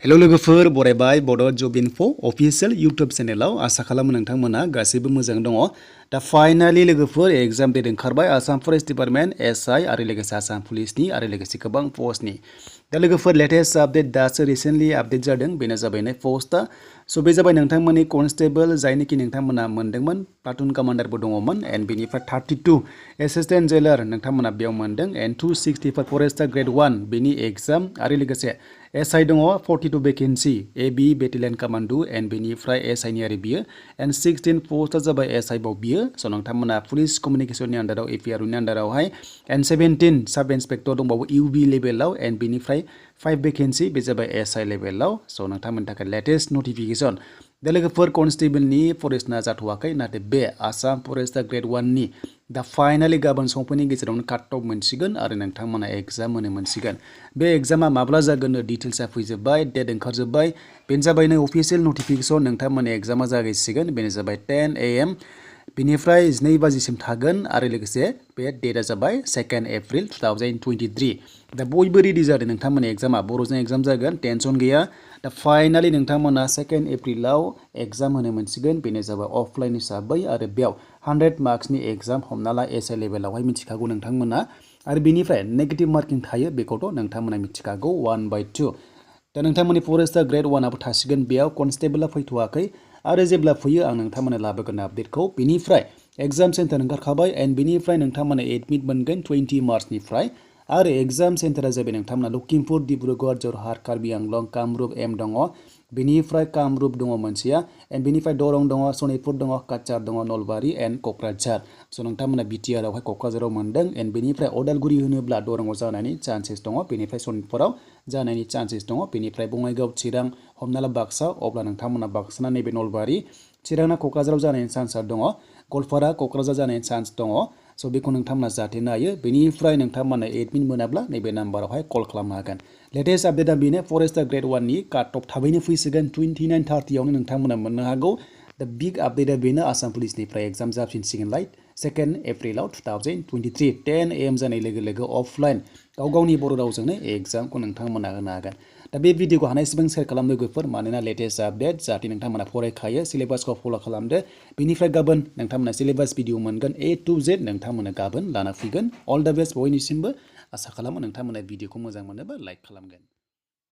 hello लोगोफोर बरायबाय बड' जब info अफिशियेल YouTube चेनेलाव आसा खालामो नोंथांमोना गासैबो मोजां दङ दा फाइनाली लोगोफोर एग्जाम डेट ओंखारबाय आसाम फरेस्ट डिपार्टमेन्ट एसआई आरो लोगोसे आसाम पुलिसनि आरो लोगोसे गोबां पस्टनि दा लोगोफोर लेटेस्ट आपडेट दासो रिसेन्टलि आपडेट जादों बेनो जाबाय पस्टआ स' बे जाबाय नोंथांमोननि कनस्टेबल जायनोखि नोंथांमोना मोन्दोंमोन प्लाटुन कमान्डारबो दङमोन एन्ड बेनिफ्राय 32 एसिस्टेन्ट जेलार नोंथांमोना बेयाव मोन्दों एन्ड 265 फरेस्टार ग्रेड 1 बेनि एग्जाम आरो लोगोसे एसआई दङ 42 vacancy AB battalion commando and बेनिफ्राय एसआई नि आरो बियो एन्ड 16 पस्टआ जाबाय एसआई बाव बियो स' नोंथांमोना पुलिस कमिउनिकेसननि आन्डाराव एपिआरनि आन्डारावहाय एन्ड 17 सब इन्सपेक्टर दंबावो इउबि लेभेलाव एन्ड बेनिफ्राय 5 भेकेन्सि बे जाबाय एसआई लेभेलाव स' नोंथांमोननि थाखाय लेटेस्ट नटिफिकेसन दा लोगोफोर कनस्टेबलनि फरेस्टना जाथ'वाखै नाथाय बे आसाम फरेस्टार ग्रेड 1 नि दा फाइनालि गाबोन समफोरनि गेजेरावनो काट अफ मोनसिगोन आरो नोंथांमोना एग्जाम होनो मोनसिगोन बे एग्जामा माब्ला जागोन डिटेल्सआ फैजोब्बाय डेट ओंखारजोब्बाय बेनो जाबाय अफिशियेल नटिफिकेसन नोंथांमोननि एग्जामा जागायसिगोन बेनो जाबाय 10 AM बेनिफ्राय 2 बाजिसिम थागोन आरो लोगोसे बे डेटआ जाबाय 2 एप्रिल 2023 दा बयबो रेडि जादों नोंथांमोननि एग्जामा बर'जों एग्जाम जागोन टेनसन गैया दा फाइनालि नोंथांमोना 2 एप्रिलाव एग्जाम होनो मोनसिगोन बेनो जाबाय अफलाइन हिसाबै आरो बेयाव 100 मार्क्सनि एग्जाम हमना ला एसआई लेभेलावहाय मिथिखागौ नोंथांमोना आरो बेनिफ्राय नेगेटिभ मार्किं थायो बेखौथ' नोंथांमोना मिथिखागौ 1/2 दा नोंथांमोननि फरेस्टार ग्रेड 1 आबो थासिगोन बेयाव कनस्टेबलआ फैथ'वाखै आरो जेब्ला फैयो आं नोंथांमोननो लाबोगोन आपडेटखौ बेनिफ्राय एग्जाम सेन्टार ओंखारखाबाय एन्ड बेनिफ्राय नोंथांमोना एडमिट मोनगोन 20 मार्चनिफ्राय आरो एग्जाम सेन्टारा जाबाय नोंथांमोना लखिमपुर डिब्रुगड़ जरहाट कार्बि आंलं कामरुप एम दङ बेनिफ्राय कामरुप दङ मोनसेया एन्ड बेनिफ्राय दरं दङ सनितपुर दङ काछार दङ नलबारि एन्ड क'क्राझार स' नोंथांमोना बिटिआरआवहाय क'क्राझाराव मोन्दों एन्ड बेनिफ्राय अदालगुरि होनोब्ला दरंआव जानायनि चान्सेस दङ बेनिफ्राय सनितपुराव जानायनि चान्सेस दङ बेनिफ्राय बङाइगाव चिरां हमना ला बाक्सा अब्ला नोंथांमोना बाक्साना नैबे नलबारि चिरांना क'क्राझाराव जानायनि चान्सआ दङ गवालपारा क'क्राझार जानायनि चान्स दङ स' बेखौ नोंथांमोना जाथेनो हायो बेनिफ्राय नोंथांमोना एडमिट मोनाब्ला नैबे नाम्बारावहाय कल खालामनो हागोन लेटेस्ट आपडेटआ बेनो फरेस्टार ग्रेड 1 नि काट अफ थाबैनो फैसिगोन 29:30 नोंथांमोना मोननो हागौ दा बिग आपडेटआ बेनो आसाम पुलिसनिफ्राय एग्जाम जाफिनसिगोनलाय 2 एप्रिलाव 2023 10 AM जानाय लोगो लोगो अफलाइन गावनि बर' रावजोंनो एग्जामखौ नोंथांमोना होनो हागोन दा बे भिडिअखौ हानायसेबां शेयार खालाम लोगोफोर मानोना लेटेस्ट आपडेट जाहाथे नोंथांमोना फरायखायो सिलेबासखौ फल' खालामदो बेनिफ्राय गाबोन नोंथांमोना सिलेबास भिडिअ मोनगोन A to Z नोंथांमोना गाबोन लाना फैगोन अल द बेस्ट बयनिसिमबो आसा खालामो नोंथांमोना भिडिअखौ मोजां मोनोबा लाइक खालामगोन